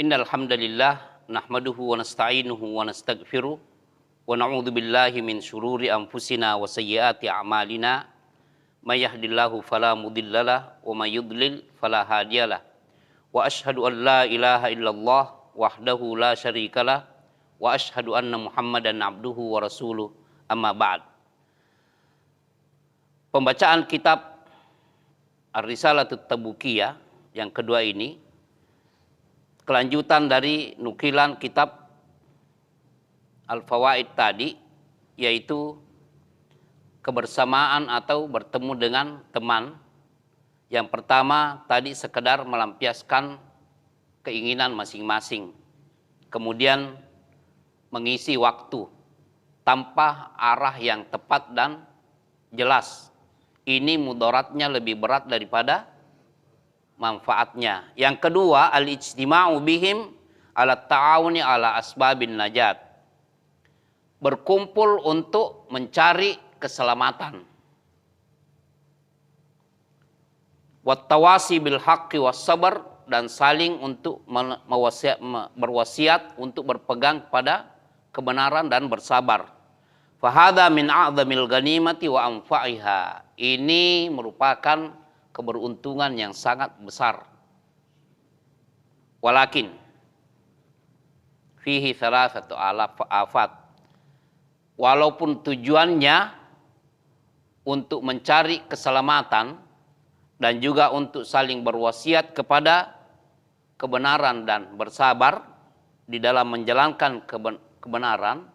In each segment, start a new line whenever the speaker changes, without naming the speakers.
Innal hamdalillah nahmaduhu wa nasta'inuhu wa nastaghfiruh wa na'udzu billahi min syururi anfusina wa sayyiati a'malina may yahdihillahu fala mudhillalah wa may yudlil fala hadiyalah wa asyhadu an la ilaha illallah wahdahu la syarikalah wa asyhadu anna Muhammadan abduhu wa rasuluh amma ba'd. Pembacaan kitab Ar-Risalatut Tabukiyah yang kedua ini kelanjutan dari nukilan kitab Al-Fawaid tadi, yaitu kebersamaan atau bertemu dengan teman. Yang pertama tadi sekedar melampiaskan keinginan masing-masing, kemudian mengisi waktu tanpa arah yang tepat dan jelas. Ini mudaratnya lebih berat daripada manfaatnya. Yang kedua, al-ijtima'u bihim ala ta'awuni ala asbabin najat. Berkumpul untuk mencari keselamatan. Wattawasi bil haqqi was sabar, dan saling untuk berwasiat untuk berpegang pada kebenaran dan bersabar. Fahadha min a'zamil ghanimati wa anfa'iha. Ini merupakan keberuntungan yang sangat besar. Walakin fihi thalathatu afat. Walaupun tujuannya untuk mencari keselamatan dan juga untuk saling berwasiat kepada kebenaran dan bersabar di dalam menjalankan kebenaran,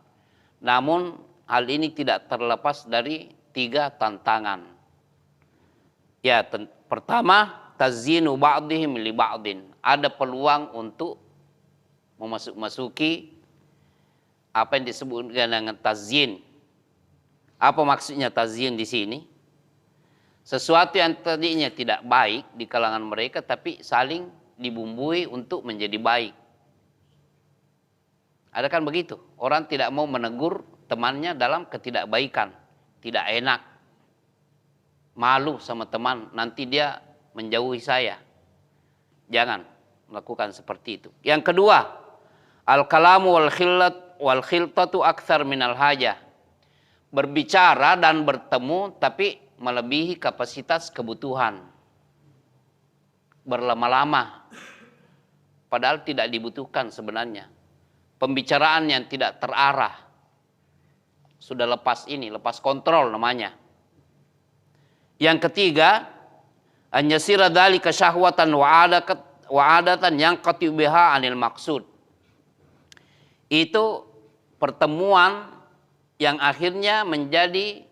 namun hal ini tidak terlepas dari 3 tantangan. Ya, pertama, tazyinu ba'dihim li ba'din. Ada peluang untuk memasuki apa yang disebut dengan tazyin. Apa maksudnya tazyin di sini? Sesuatu yang tadinya tidak baik di kalangan mereka, tapi saling dibumbui untuk menjadi baik. Ada kan begitu? Orang tidak mau menegur temannya dalam ketidakbaikan, tidak enak. Malu sama teman, nanti dia menjauhi saya. Jangan melakukan seperti itu. Yang kedua, al-kalamu wal khiltatu aktsar minal hajah. Berbicara dan bertemu tapi melebihi kapasitas kebutuhan. Berlama-lama padahal tidak dibutuhkan sebenarnya. Pembicaraan yang tidak terarah. Sudah lepas kontrol namanya. Yang ketiga, an yasira dzalika syahwatan wa adatan yang qatibiha anil maksud. Itu pertemuan yang akhirnya menjadi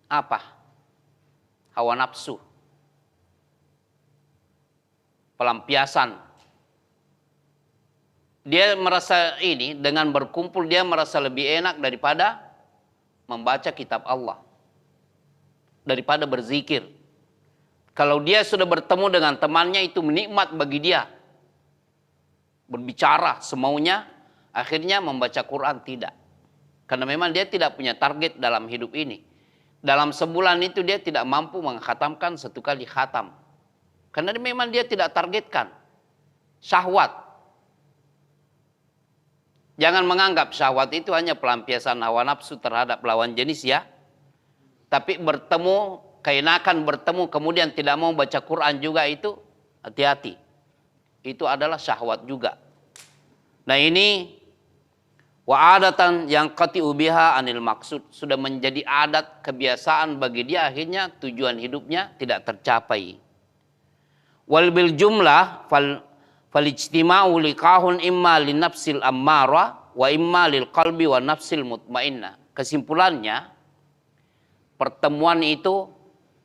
apa? Hawa nafsu. Pelampiasan. Dia merasa ini dengan berkumpul dia merasa lebih enak daripada membaca kitab Allah. Daripada berzikir. Kalau dia sudah bertemu dengan temannya itu nikmat bagi dia. Berbicara semaunya, akhirnya membaca Quran tidak. Karena memang dia tidak punya target dalam hidup ini. Dalam sebulan itu dia tidak mampu mengkhatamkan 1 kali khatam. Karena memang dia tidak targetkan. Syahwat. Jangan menganggap syahwat itu hanya pelampiasan hawa nafsu terhadap lawan jenis ya. Tapi bertemu, keenakan bertemu kemudian tidak mau baca Quran juga itu hati-hati. Itu adalah syahwat juga. Nah ini wa'adatan yang qati'u biha anil maksud. Sudah menjadi adat kebiasaan bagi dia, akhirnya tujuan hidupnya tidak tercapai. Wal bil jumlah fal ijtima'u liqahun imma lin nafsil ammara wa imma lil qalbi wa nafsil mutmainnah. Kesimpulannya, pertemuan itu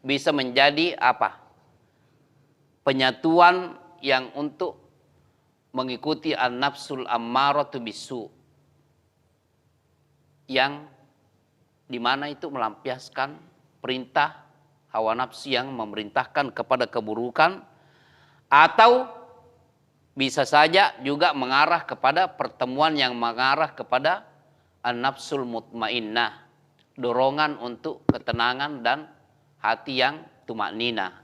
bisa menjadi apa? Penyatuan yang untuk mengikuti an-nafsul ammaratu bisu. Yang dimana itu melampiaskan perintah hawa nafsu yang memerintahkan kepada keburukan. Atau bisa saja juga mengarah kepada pertemuan yang mengarah kepada an-nafsul mutmainnah. Dorongan untuk ketenangan dan hati yang tumaknina.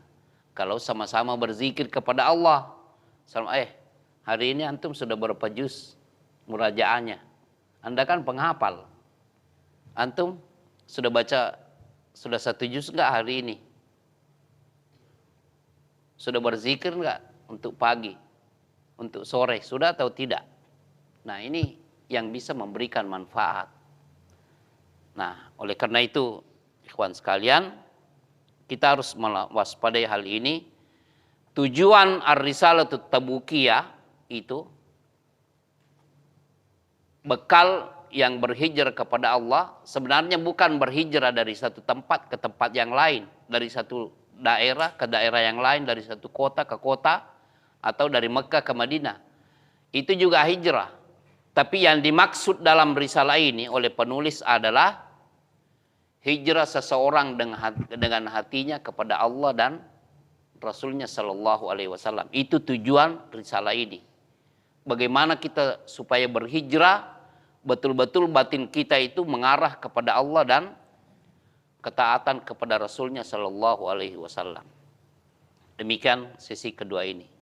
Kalau sama-sama berzikir kepada Allah, Hari ini antum sudah berapa juz murajaahnya? Anda kan penghafal. Antum sudah baca, sudah 1 juz enggak hari ini? Sudah berzikir enggak untuk pagi? Untuk sore, sudah atau tidak? Nah, ini yang bisa memberikan manfaat. Nah, oleh karena itu, ikhwan sekalian, kita harus mewaspadai hal ini. Tujuan Ar-Risalatut Tabukiyah itu bekal yang berhijrah kepada Allah sebenarnya bukan berhijrah dari satu tempat ke tempat yang lain, dari satu daerah ke daerah yang lain, dari satu kota ke kota, atau dari Mekah ke Madinah. Itu juga hijrah. Tapi yang dimaksud dalam risalah ini oleh penulis adalah hijrah seseorang dengan hatinya kepada Allah dan Rasulnya Shallallahu Alaihi Wasallam. Itu tujuan risalah ini. Bagaimana kita supaya berhijrah, betul-betul batin kita itu mengarah kepada Allah dan ketaatan kepada Rasulnya Shallallahu Alaihi Wasallam. Demikian sesi kedua ini.